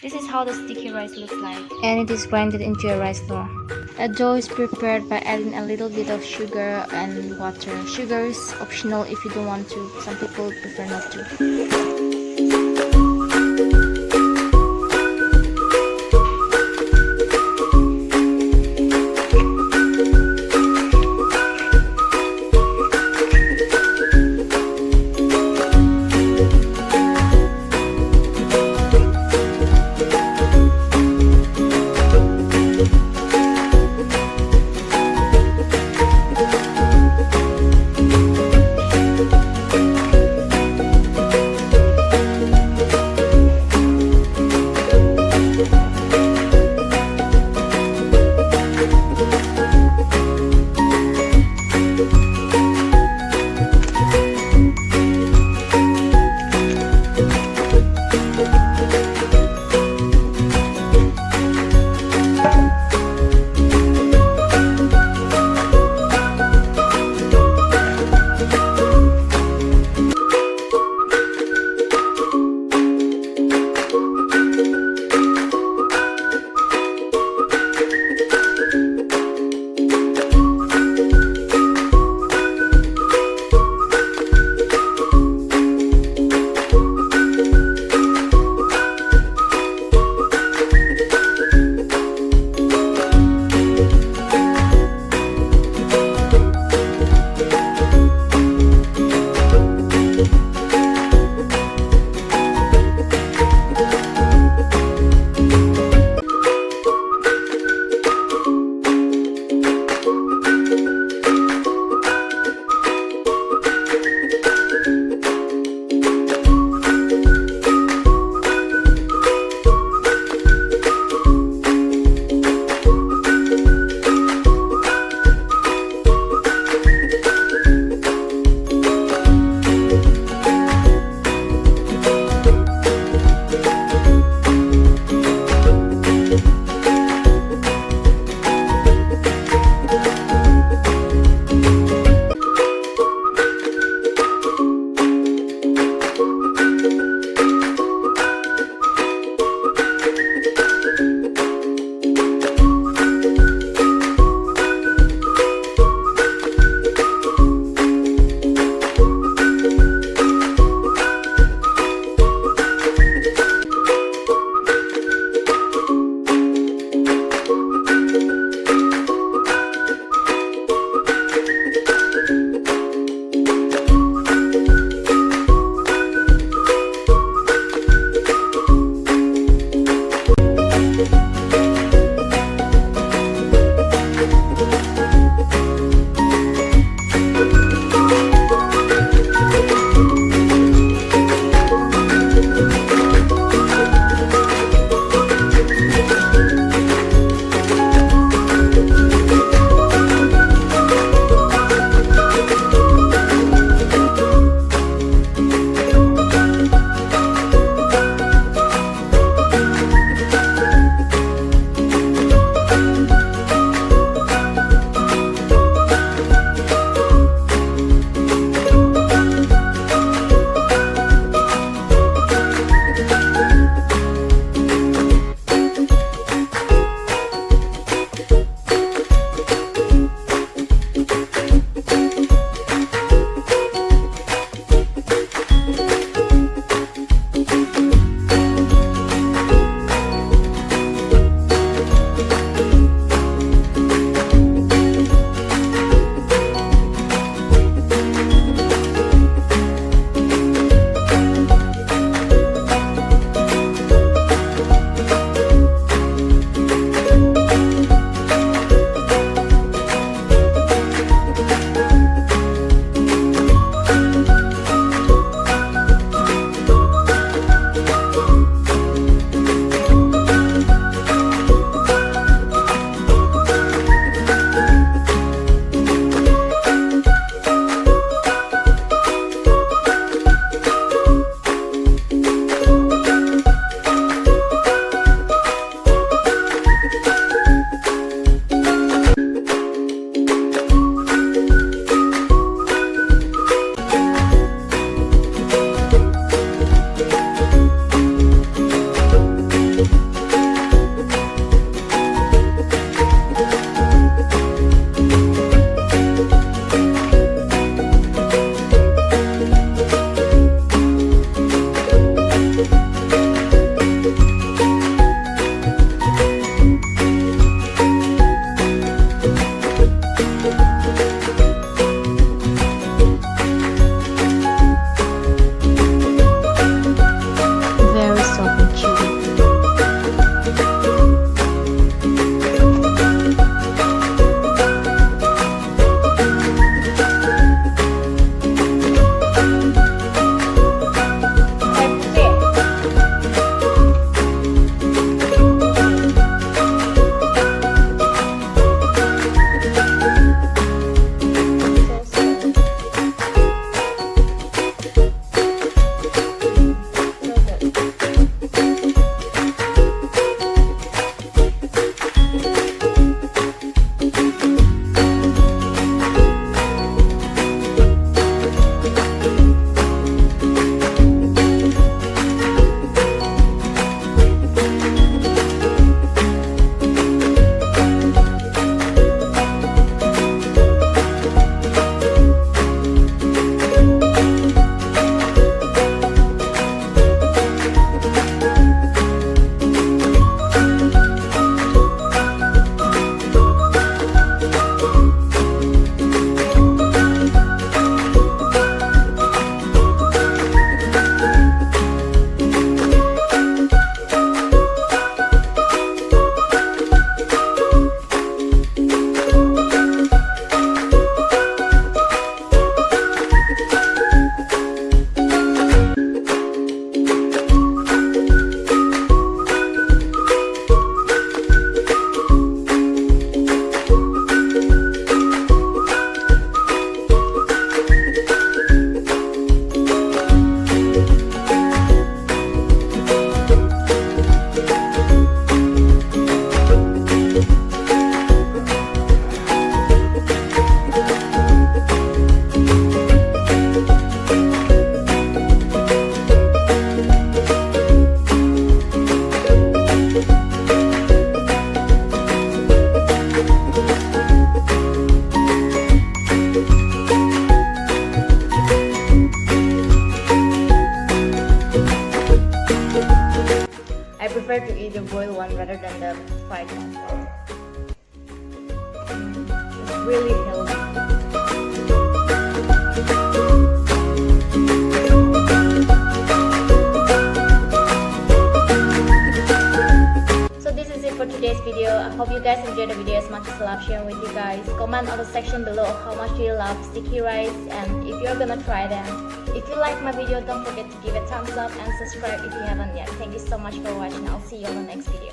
This is how the sticky rice looks like, and it is grinded into a rice flour. The dough is prepared by adding a little bit of sugar and water. Sugar is optional if you don't want to. Some people prefer not to. prefer to eat the boiled one rather than the fried one. It's really healthy. For today's video, I hope you guys enjoyed the video as much as I love sharing with you guys. Comment on the section below how much do you love sticky rice and if you're gonna try them. If you like my video, don't forget to give it a thumbs up and subscribe if you haven't yet. Thank you so much for watching. I'll see you on the next video.